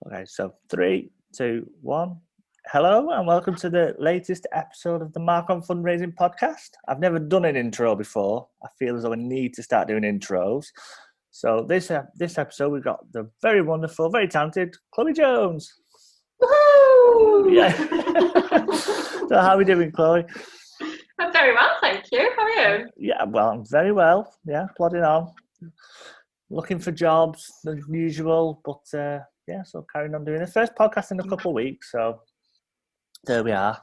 Okay, so 3, 2, 1. Hello and welcome to the latest episode of the Mark on Fundraising podcast. I've never done an intro before. I feel as though I need to start doing intros. So this episode we've got the very wonderful, very talented Chloe Jones. Woohoo! Yeah. So how are we doing, Chloe? I'm very well, thank you. How are you? Yeah, well, I'm very well. Yeah, plodding on. Looking for jobs as usual, but so carrying on doing the first podcast in a couple of weeks. So there we are.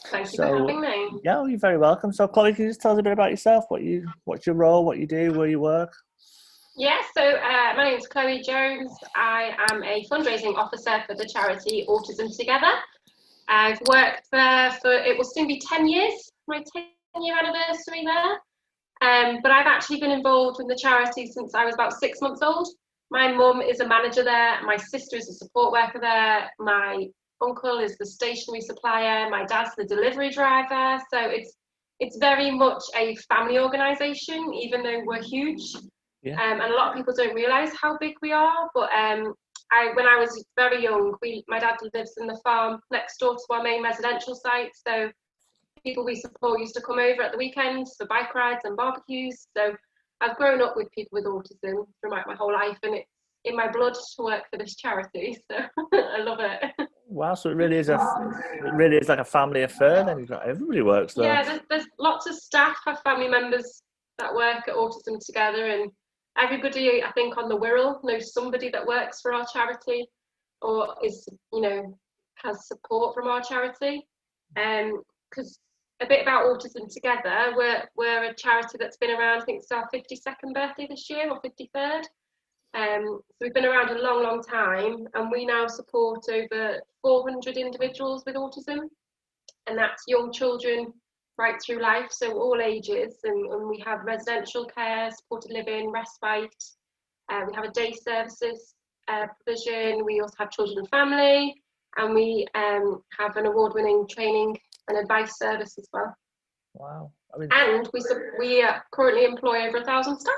Thank you for having me. Yeah, you're very welcome. So, Chloe, can you just tell us a bit about yourself? What's your role? What you do? Where you work? Yeah, so my name is Chloe Jones. I am a fundraising officer for the charity Autism Together. I've worked there for, it will soon be 10 years, my 10-year anniversary there. But I've actually been involved with the charity since I was about 6 months old. My mum is a manager there. My sister is a support worker there. My uncle is the stationery supplier. My dad's the delivery driver. So it's very much a family organisation, even though we're huge. Yeah. And a lot of people don't realise how big we are. But when I was very young, my dad lives in the farm next door to our main residential site. So people we support used to come over at the weekends for bike rides and barbecues. So I've grown up with people with autism throughout my whole life, and it's in my blood to work for this charity. So I love it. Wow, so it really is like a family affair. Then you've got everybody works there. Yeah, there's lots of staff have family members that work at Autism Together, and everybody I think on the Wirral knows somebody that works for our charity or is has support from our charity. Because a bit about Autism Together, we're a charity that's been around, I think it's our 52nd birthday this year, or 53rd. So we've been around a long time, and we now support over 400 individuals with autism, and that's young children right through life, so all ages, and we have residential care, supported living, respite, we have a day services provision, we also have children and family, and we have an award-winning training and advice service as well. Wow. And we currently employ over 1,000 staff.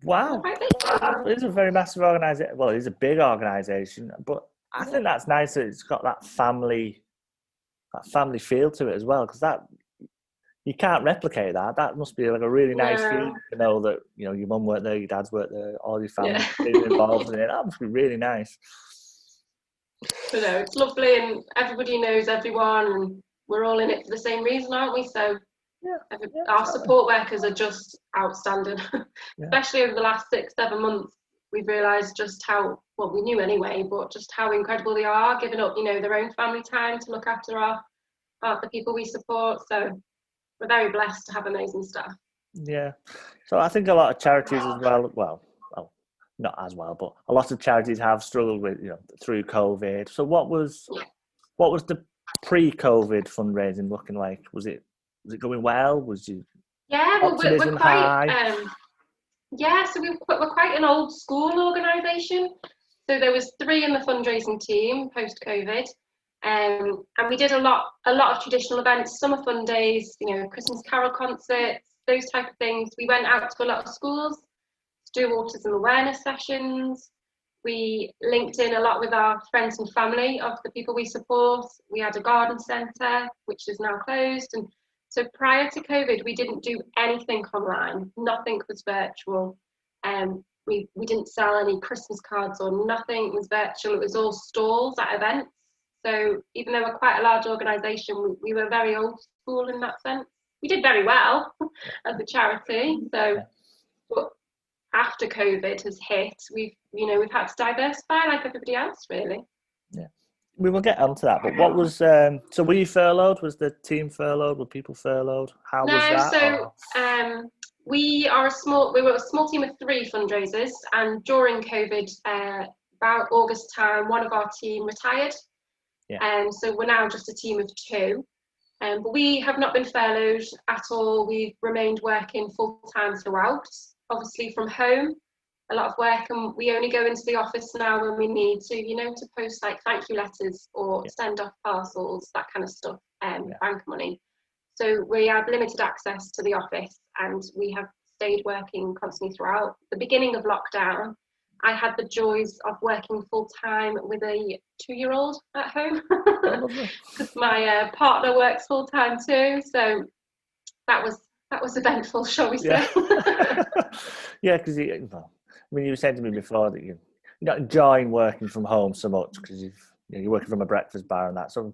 Wow. It's a very massive organisation. Well, it's a big organisation, but I think that's nice that it's got that family feel to it as well, because that you can't replicate that. That must be like a really nice feeling to know that your mum worked there, your dad's worked there, all your family involved in it. That must be really nice. But no, it's lovely, and everybody knows everyone, and we're all in it for the same reason, aren't we? So our support workers are just outstanding. Especially over the last 6-7 months, we've realised just how, well, we knew anyway, but just how incredible they are, giving up their own family time to look after the people we support. So we're very blessed to have amazing staff. Yeah, so I think a lot of charities as well, not as well, but a lot of charities have struggled with through COVID. So what was the pre-COVID fundraising looking like? Was it going well? Was you optimism we're quite high? So we're quite an old school organisation. So there was 3 in the fundraising team post COVID, and we did a lot of traditional events, summer fun days, Christmas carol concerts, those type of things. We went out to a lot of schools to do autism awareness sessions. We linked in a lot with our friends and family of the people we support. We had a garden centre, which is now closed. And so prior to COVID, we didn't do anything online. Nothing was virtual. We didn't sell any Christmas cards or nothing was virtual. It was all stalls at events. So even though we're quite a large organisation, we were very old school in that sense. We did very well as a charity. So, but after COVID has hit, we've had to diversify like everybody else, really. Yeah, we will get onto that. But what was so were you furloughed? Was the team furloughed? Were people furloughed? How was that? So we were a small team of 3 fundraisers, and during COVID, about August time, one of our team retired. So we're now just a team of 2. But we have not been furloughed at all. We've remained working full time throughout, obviously from home, a lot of work, and we only go into the office now when we need to, to post like thank you letters or send off parcels, that kind of stuff, bank money. So we have limited access to the office, and we have stayed working constantly throughout. The beginning of lockdown, I had the joys of working full time with a 2-year-old at home because my partner works full time too. So that was eventful, shall we say? Yeah, because you were saying to me before that you're not enjoying working from home so much because you're working from a breakfast bar and that. So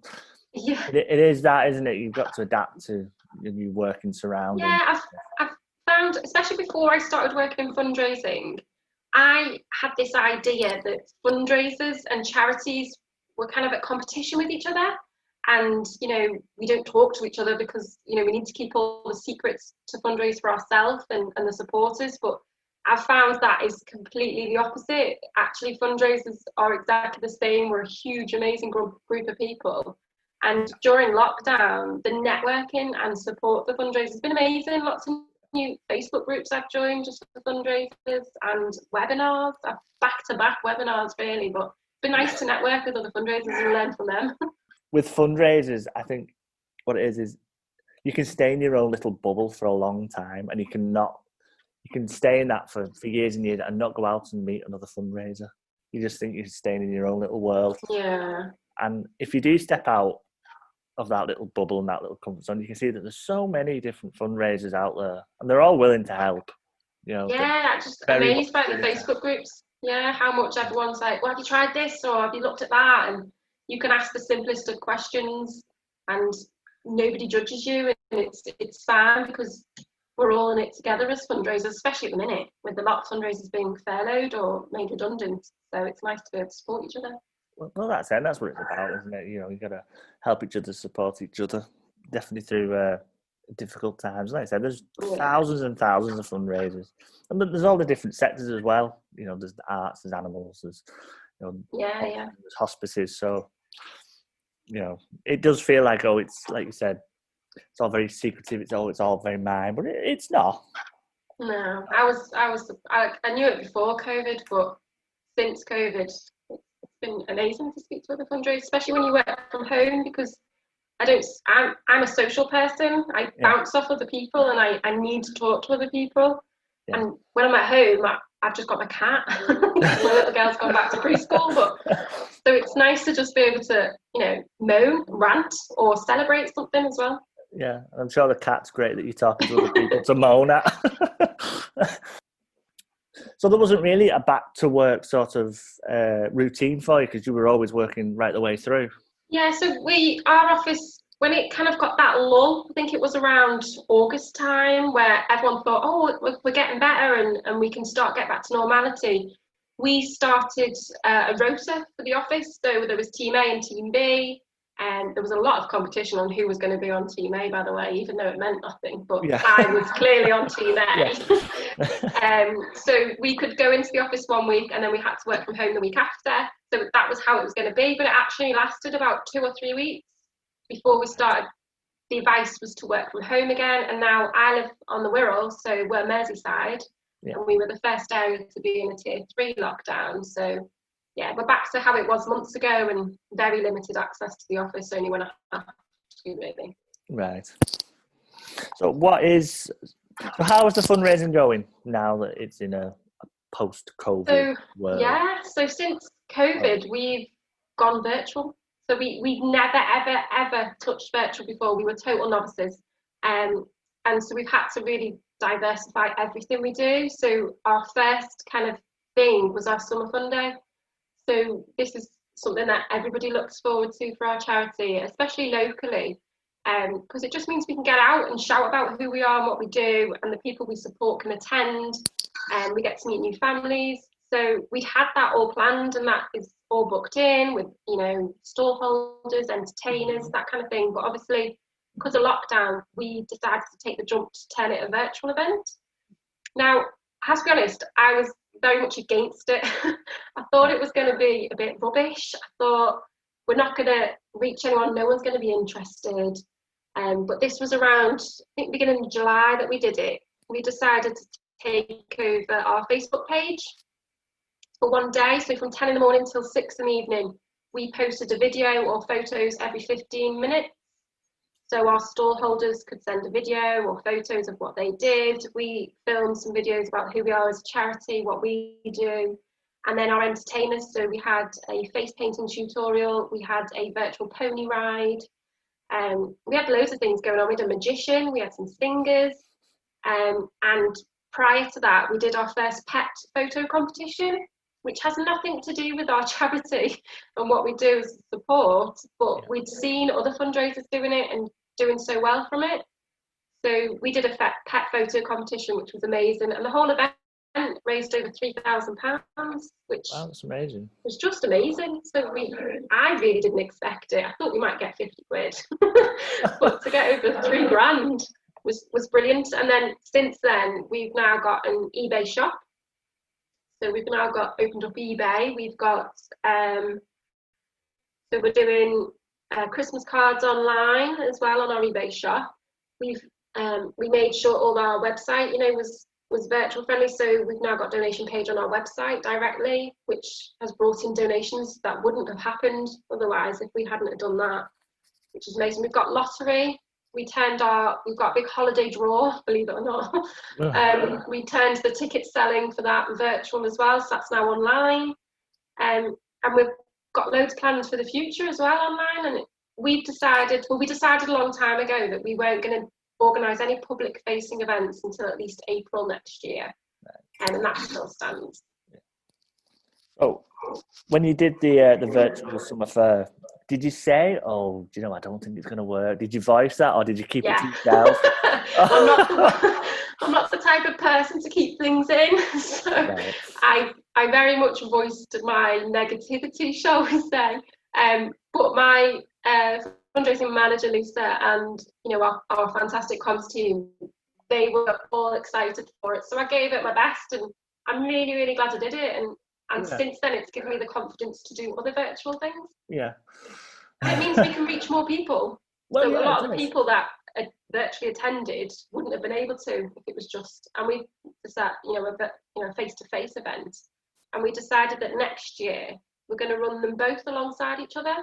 Yeah, it is that, isn't it? You've got to adapt to your new working surroundings. yeah. I've found, especially before I started working in fundraising, I had this idea that fundraisers and charities were kind of at competition with each other. And, we don't talk to each other because, we need to keep all the secrets to fundraise for ourselves and the supporters. But I've found that is completely the opposite. Actually, fundraisers are exactly the same. We're a huge, amazing group of people. And during lockdown, the networking and support for fundraisers has been amazing. Lots of new Facebook groups I've joined just for fundraisers and webinars, back-to-back webinars really, but it's been nice to network with other fundraisers and learn from them. With fundraisers, I think what it is you can stay in your own little bubble for a long time, and you can stay in that for years and years and not go out and meet another fundraiser. You just think you're staying in your own little world. Yeah. And if you do step out of that little bubble and that little comfort zone, you can see that there's so many different fundraisers out there, and they're all willing to help. Yeah, I'm just amazed by the Facebook groups. Yeah, how much everyone's like, well, have you tried this or have you looked at that? And you can ask the simplest of questions, and nobody judges you, and it's fine because we're all in it together as fundraisers, especially at the minute with a lot of fundraisers being furloughed or made redundant. So it's nice to be able to support each other. Well, that's it. That's what it's about, isn't it? You got to help each other, support each other, definitely through difficult times. Like I said, there's thousands and thousands of fundraisers, and there's all the different sectors as well. There's the arts, there's animals, there's there's hospices. So it does feel like, oh, it's like you said, it's all very secretive. It's all very mine, but it's not. No, I knew it before COVID, but since COVID, it's been amazing to speak to other fundraisers, especially when you work from home, because I'm a social person. I bounce off other people, and I need to talk to other people. Yeah. And when I'm at home, I've just got my cat. My little girl's gone back to preschool, so it's nice to just be able to, moan, rant, or celebrate something as well. Yeah, I'm sure the cat's great that you're talking to other people to moan at. So there wasn't really a back to work sort of routine for you because you were always working right the way through. Yeah, so our office, when it kind of got that lull, I think it was around August time where everyone thought, oh, we're getting better and we can get back to normality. We started a rota for the office. So there was Team A and Team B. And there was a lot of competition on who was going to be on Team A, by the way, even though it meant nothing. But I was clearly on Team A. So we could go into the office one week and then we had to work from home the week after. So that was how it was going to be. But it actually lasted about 2 or 3 weeks before we started. The advice was to work from home again. And now I live on the Wirral, so we're Merseyside. Yeah. And we were the first area to be in a tier 3 lockdown. So yeah, we're back to how it was months ago and very limited access to the office, only when I have to, really. Right. So how is the fundraising going now that it's in a post-COVID world? Yeah, so since COVID, we've gone virtual. So we've never, ever, ever touched virtual before. We were total novices. And so we've had to really diversify everything we do. So our first kind of thing was our summer fun day. So this is something that everybody looks forward to for our charity, especially locally, because it just means we can get out and shout about who we are and what we do, and the people we support can attend, and we get to meet new families. So we had that all planned, and that is all booked in with, stall holders, entertainers, that kind of thing. But obviously, because of lockdown, we decided to take the jump to turn it a virtual event. Now, I have to be honest, I was very much against it. I thought it was going to be a bit rubbish. I thought we're not going to reach anyone, no one's going to be interested. But this was around, I think, beginning of July that we did it. We decided to take over our Facebook page for one day. So from 10 in the morning till 6 in the evening, we posted a video or photos every 15 minutes. So our stall holders could send a video or photos of what they did. We filmed some videos about who we are as a charity, what we do. And then our entertainers, so we had a face painting tutorial, we had a virtual pony ride, we had loads of things going on. We had a magician, we had some singers, and prior to that, we did our first pet photo competition, which has nothing to do with our charity and what we do as support, but we'd seen other fundraisers doing it and doing so well from it. So we did a pet photo competition, which was amazing, and the whole event raised over £3,000, which that's amazing. was just amazing. So I really didn't expect it. I thought we might get 50 quid, but to get over £3,000 was brilliant. And then since then, we've now got an eBay shop. So we've now opened up eBay. We've got so we're doing Christmas cards online as well on our eBay shop. We made sure all our website, was virtual friendly. So we've now got donation page on our website directly, which has brought in donations that wouldn't have happened otherwise if we hadn't have done that, which is amazing. We've got lottery. We've got a big holiday draw, believe it or not. We turned the ticket selling for that virtual as well, so that's now online. And we've got loads of plans for the future as well online. And we decided a long time ago that we weren't going to organise any public facing events until at least April next year. And that still stands. Oh, when you did the virtual summer fair, did you say, "Oh, do you know, I don't think it's going to work"? Did you voice that, or did you keep it to yourself? I'm not the type of person to keep things in, so right. I very much voiced my negativity, shall we say. But my fundraising manager Lisa and our fantastic comms team, they were all excited for it. So I gave it my best, and I'm really, really glad I did it. And since then, it's given me the confidence to do other virtual things. Yeah. And it means we can reach more people. So a lot of the people that virtually attended wouldn't have been able to if it was just. And we decided, a face-to-face event. And we decided that next year we're going to run them both alongside each other.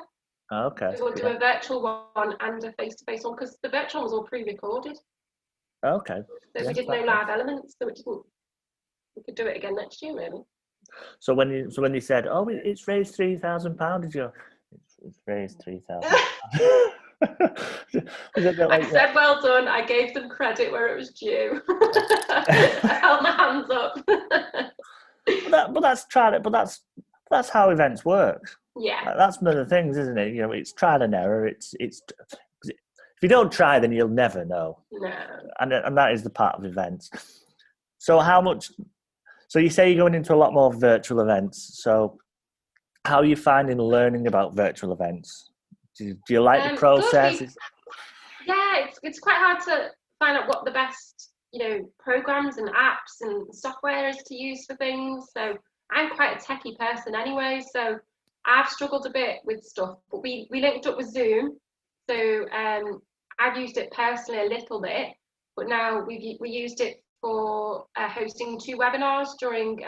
Okay. So we'll do a virtual one and a face-to-face one, because the virtual was all pre-recorded. Okay. So we did no live elements, so we could do it again next year, maybe. So when you said, "Oh, it's raised £3,000," did you? It's raised £3,000. I said, "Well done." I gave them credit where it was due. I held my hands up. That's how events work. Yeah. That's one of the things, isn't it? It's trial and error. It's if you don't try, then you'll never know. No. And that is the part of events. So how much? So you say you're going into a lot more virtual events. So how are you finding learning about virtual events? Do you like the process? Yeah, it's quite hard to find out what the best, programs and apps and software is to use for things. So I'm quite a techie person anyway, so I've struggled a bit with stuff. But we linked up with Zoom, so I've used it personally a little bit, but now we used it for hosting 2 webinars during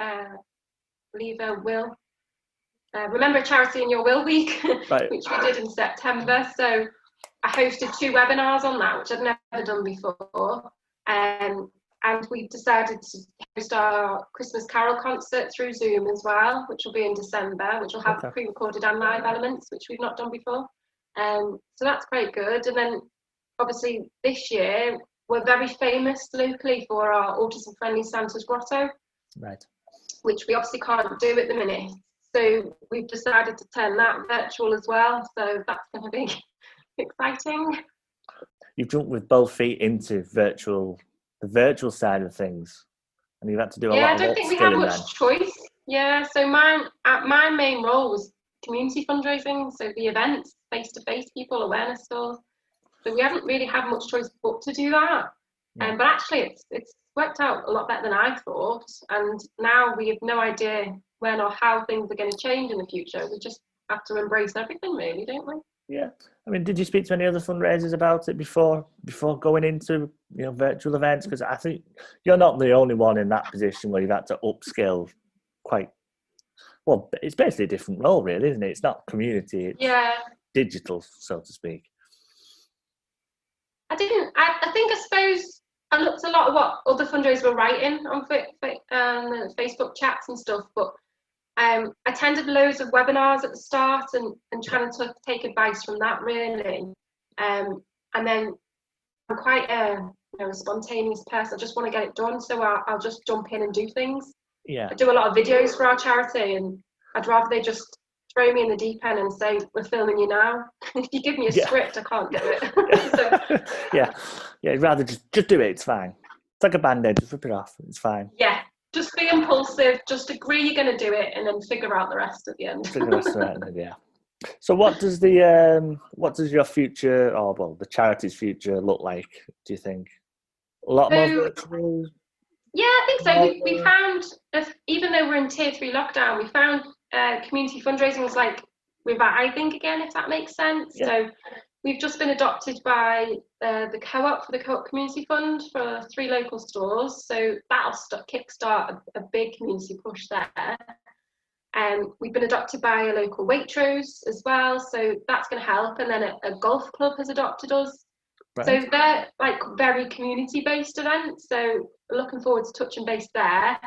Remember a Charity in Your Will Week, right. Which we did in September. So I hosted 2 webinars on that, which I'd never done before. And we've decided to host our Christmas Carol concert through Zoom as well, which will be in December, which will have pre-recorded and live elements, which we've not done before. So that's quite good. And then obviously this year, we're very famous locally for our autism friendly Santa's Grotto, right? Which we obviously can't do at the minute. So we've decided to turn that virtual as well. So that's going to be exciting. You've jumped with both feet into the virtual side of things, and you've had to do a lot of upskilling. Yeah, I don't think we have much choice. Yeah, so my main role was community fundraising, so the events, face-to-face people, awareness tours. So we haven't really had much choice but to do that. Yeah. But actually, it's worked out a lot better than I thought. And now we have no idea when or how things are going to change in the future. We just have to embrace everything, really, don't we? Yeah. I mean, did you speak to any other fundraisers about it before going into virtual events? Because I think you're not the only one in that position where you've had to upskill quite well. It's basically a different role, really, isn't it? It's not community. It's digital, so to speak. I suppose I looked a lot at what other fundraisers were writing on Facebook chats and stuff, but attended loads of webinars at the start and trying to take advice from that really. And then I'm quite a spontaneous person. I just want to get it done, so I'll just jump in and do things. Yeah. I do a lot of videos for our charity, and I'd rather they just throw me in the deep end and say, we're filming you now. If you give me a script, I can't do it. So, yeah, you'd rather just do it. It's fine. It's like a band-aid. Just rip it off. It's fine. Yeah, just be impulsive. Just agree you're going to do it, and then figure out the rest at the end. Figure the rest of it. Yeah. So, what does your future, or well, the charity's future look like? Do you think a lot more virtual? Yeah, I think so. We found, even though we're in tier 3 lockdown, we found community fundraising is like reviving again, if that makes sense. Yeah. So we've just been adopted by the co-op for the Co-op Community Fund for 3 local stores. So that'll kickstart a big community push there. We've been adopted by a local Waitrose as well, so that's going to help. And then a golf club has adopted us. Right. So they're like very community-based events. So we're looking forward to touching base there.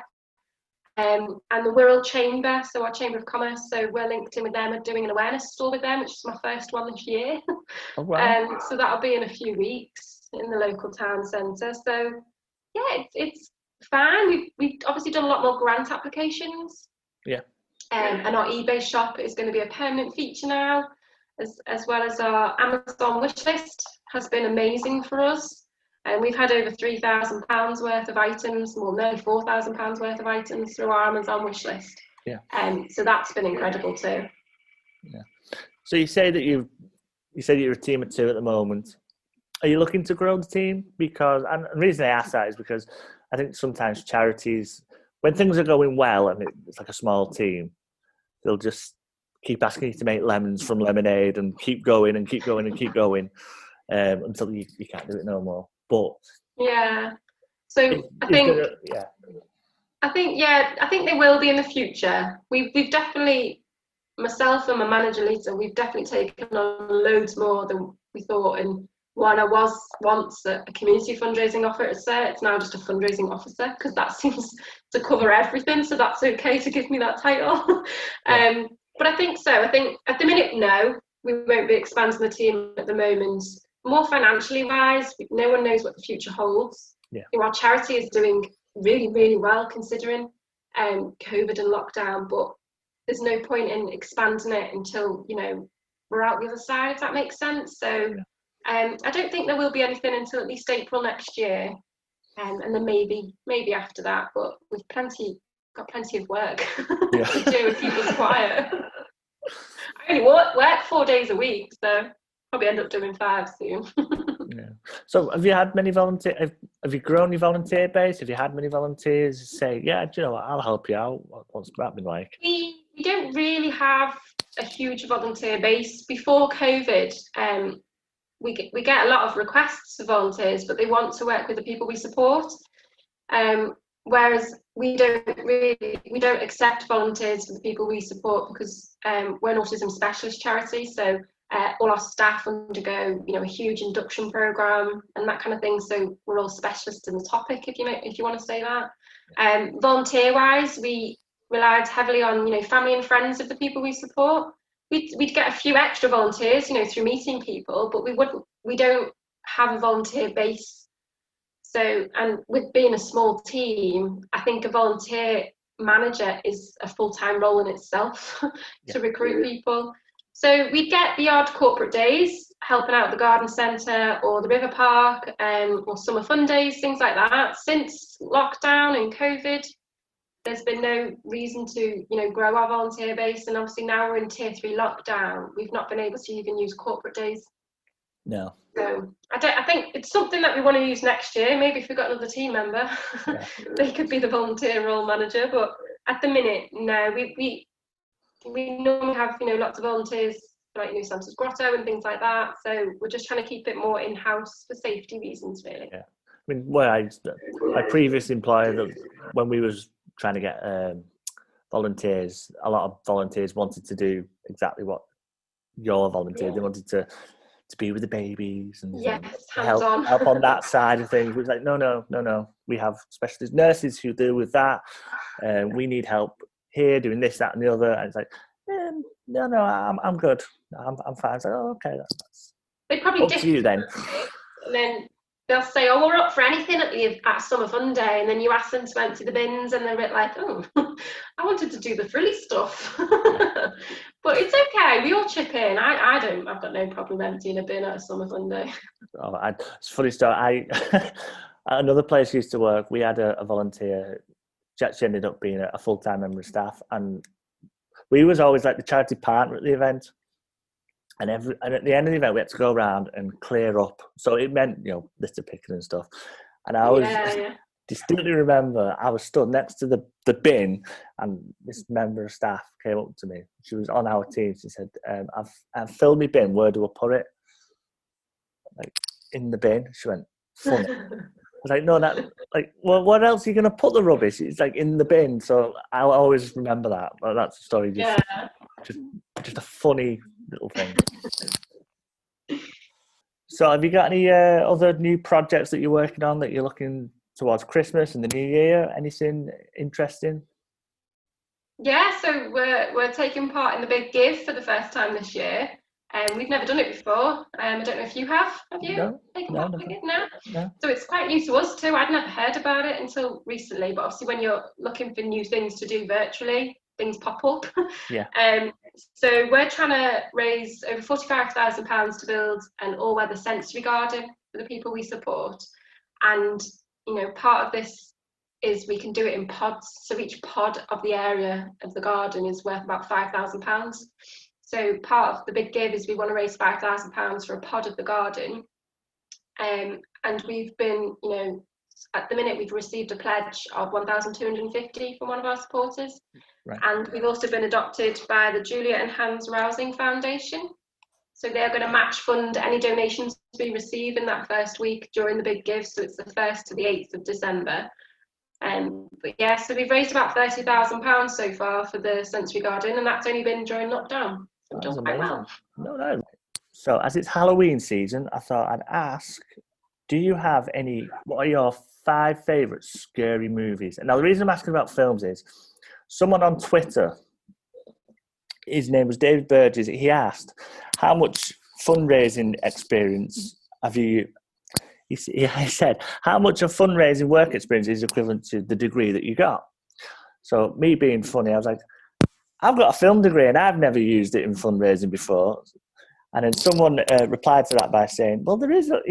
And the Wirral Chamber, so our Chamber of Commerce, so we're linked in with them and doing an awareness store with them, which is my first one this year. Oh, wow. So that'll be in a few weeks in the local town centre. So yeah, it's fine. We've obviously done a lot more grant applications. Yeah. And our eBay shop is going to be a permanent feature now, as well as our Amazon wish list has been amazing for us. And we've had over £3,000 worth of items, well, nearly £4,000 worth of items through our Amazon wish list. Yeah. So that's been incredible too. Yeah. So you say that you're a team of 2 at the moment. Are you looking to grow the team? Because, and the reason I ask that is because I think sometimes charities, when things are going well and it's like a small team, they'll just keep asking you to make lemons from lemonade and keep going and keep going and keep going until you can't do it no more. But yeah, so I think they will be in the future. We've definitely, myself and my manager Lisa, we've definitely taken on loads more than we thought. And when I was once a community fundraising officer, it's now just a fundraising officer because that seems to cover everything. So that's okay to give me that title. Yeah. But I think so. I think at the minute, no, we won't be expanding the team at the moment. More financially wise, no one knows what the future holds. Yeah. Our charity is doing really, really well considering COVID and lockdown, but there's no point in expanding it until, we're out the other side, if that makes sense. So I don't think there will be anything until at least April next year. And then maybe after that, but we've got plenty of work to do and keep us quiet. I only work 4 days a week, so probably end up doing 5 soon. Yeah. So have you had many volunteers? Have you grown your volunteer base? Have you had many volunteers say, yeah, do you know what, I'll help you out? What's that been like? We don't really have a huge volunteer base. Before COVID, we get a lot of requests for volunteers, but they want to work with the people we support. Whereas we don't accept volunteers for the people we support because we're an autism specialist charity, so all our staff undergo a huge induction program and that kind of thing, so we're all specialists in the topic, if you want to say that. Volunteer wise, we relied heavily on family and friends of the people we support. We'd get a few extra volunteers through meeting people, but we don't have a volunteer base. So, and with being a small team, I think a volunteer manager is a full-time role in itself to recruit people. So we get the odd corporate days, helping out the garden centre or the river park, or summer fun days, things like that. Since lockdown and COVID, there's been no reason to grow our volunteer base, and obviously now we're in tier 3 lockdown, we've not been able to even use corporate days. No. So I think it's something that we want to use next year. Maybe if we've got another team member, they could be the volunteer role manager. But at the minute, no. We normally have lots of volunteers like Santa's Grotto and things like that. So we're just trying to keep it more in house for safety reasons, really. Yeah. I mean, my previous employer, when we was trying to get volunteers, a lot of volunteers wanted to do exactly what your volunteer. They wanted to be with the babies and help on that side of things. It was like, no. We have specialist nurses who deal with that. We need help here doing this, that, and the other. And it's like, no, I'm good. I'm fine. It's like, oh, okay, that's They probably up to you then. And then they'll say, "Oh, we're up for anything at Summer Fun Day," and then you ask them to empty the bins, and they're a bit like, "Oh, I wanted to do the frilly stuff." But it's okay. We all chip in. I've got no problem emptying a bin at a Summer Fun Day. Oh, it's a funny story. At another place I used to work, we had a volunteer. She actually ended up being a full-time member of staff, and we was always like the charity partner at the event. And at the end of the event, we had to go around and clear up. So it meant, litter picking and stuff. And I was distinctly remember I was stood next to the bin, and this member of staff came up to me. She was on our team. She said, I've filled my bin. Where do I put it? Like, in the bin. She went, funny. I was like, no, well, what else are you going to put the rubbish? It's like in the bin. So I'll always remember that. But that's a story. Just a funny little thing. So have you got any other new projects that you're working on that you're looking towards Christmas and the new year? Anything interesting? Yeah, so we're taking part in the Big Give for the first time this year. We've never done it before. I don't know if you have. Have you taken part in the Big Give? No. So it's quite new to us too. I'd never heard about it until recently. But obviously, when you're looking for new things to do virtually, things pop up. Yeah. So we're trying to raise over £45,000 to build an all-weather sensory garden for the people we support. And part of this is we can do it in pods. So each pod of the area of the garden is worth about £5,000. So part of the Big Give is we want to raise £5,000 for a pod of the garden. And we've been, at the minute we've received a pledge of 1,250 from one of our supporters. Right. And we've also been adopted by the Julia and Hans Rousing Foundation. So they're going to match fund any donations we receive in that first week during the Big Give. So it's the 1st to the 8th of December. But yeah, so we've raised about £30,000 so far for the sensory garden, and that's only been during lockdown. So we've done quite well. No. So as it's Halloween season, I thought I'd ask, do you have what are your 5 favourite scary movies? And now the reason I'm asking about films is someone on Twitter, his name was David Burgess, he asked, how much fundraising experience have you... He said, how much of fundraising work experience is equivalent to the degree that you got? So me being funny, I was like, I've got a film degree and I've never used it in fundraising before. And then someone replied to that by saying, well, there is a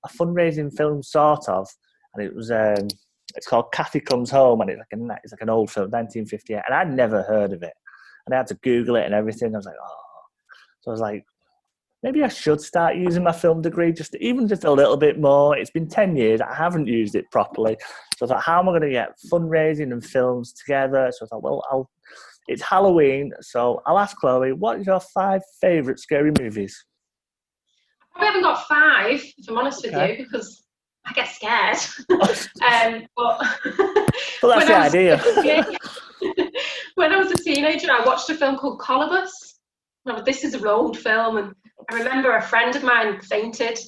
fundraising film sort of, and it was it's called Kathy Comes Home, and it's like an old film, 1958, and I'd never heard of it, and I had to Google it and everything. I was like, so I was like, maybe I should start using my film degree just a little bit more. It's been 10 years. I haven't used it properly. So I thought, how am I going to get fundraising and films together? So I thought, well, it's Halloween, so I'll ask Chloe, what is your 5 favourite scary movies? I haven't got 5, if I'm honest with you, because I get scared. But that's the idea. When I was a teenager, I watched a film called Colobus. Now, this is an old film, and I remember a friend of mine fainted,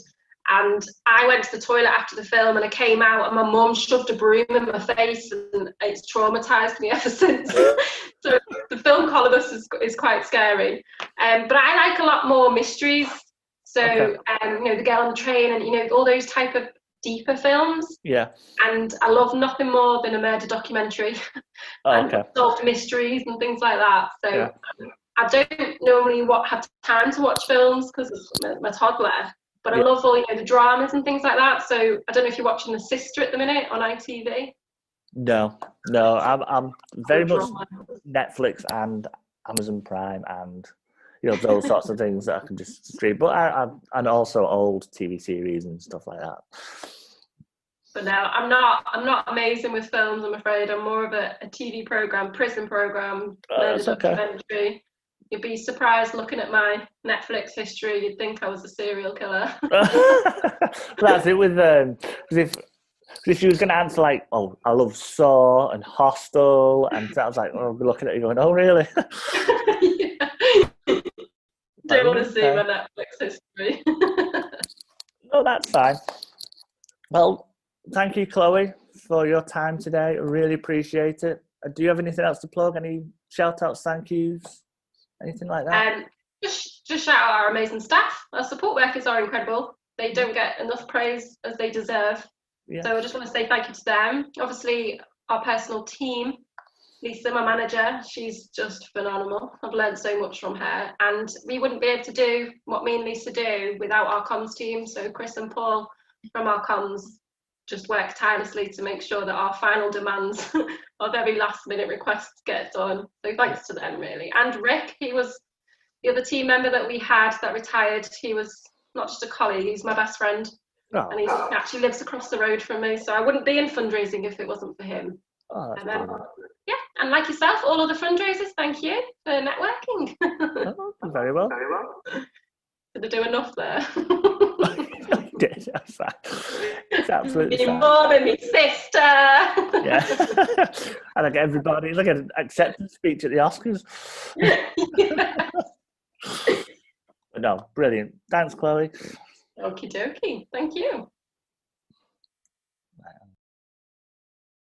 and I went to the toilet after the film, and I came out, and my mum shoved a broom in my face, and it's traumatised me ever since. So the film Colobus is quite scary, but I like a lot more mysteries. So The Girl on the Train, and all those type of deeper films. Yeah. And I love nothing more than a murder documentary and solved mysteries and things like that. So I don't normally have time to watch films because of my toddler, but I love all the dramas and things like that. So I don't know if you're watching The Sister at the minute on ITV. No, I'm very much Netflix and Amazon Prime and those sorts of things that I can just stream. But and also old TV series and stuff like that. But no, I'm not amazing with films. I'm afraid I'm more of a TV program, prison program, murder documentary. You'd be surprised looking at my Netflix history. You'd think I was a serial killer. That's it with if you was going to answer like, oh, I love Saw and Hostel, and I was like, oh, I'll be looking at you going, oh, really? Don't want to see my Netflix history. No, that's fine. Well, thank you, Chloe, for your time today. I really appreciate it. Do you have anything else to plug? Any shout outs, thank yous, anything like that? Just shout out our amazing staff. Our support workers are incredible. They don't get enough praise as they deserve. Yeah. So I just want to say thank you to them. Obviously, our personal team, Lisa, my manager, she's just phenomenal. I've learned so much from her, and we wouldn't be able to do what me and Lisa do without our comms team. So Chris and Paul from our comms just work tirelessly to make sure that our final demands, our very last minute requests get done. So thanks to them, really. And Rick, he was the other team member that we had that retired. He was not just a colleague, he's my best friend. Oh. And he actually lives across the road from me, so I wouldn't be in fundraising if it wasn't for him. Oh, that's brilliant. Yeah, and like yourself, all other fundraisers, thank you for networking. Oh, very well. Did I do enough there? You did, that's fine. It's absolutely You're fine. more than my sister. Yeah. I like everybody, look at an acceptance speech at the Oscars. No, brilliant. Thanks, Chloe. Okie dokie, thank you.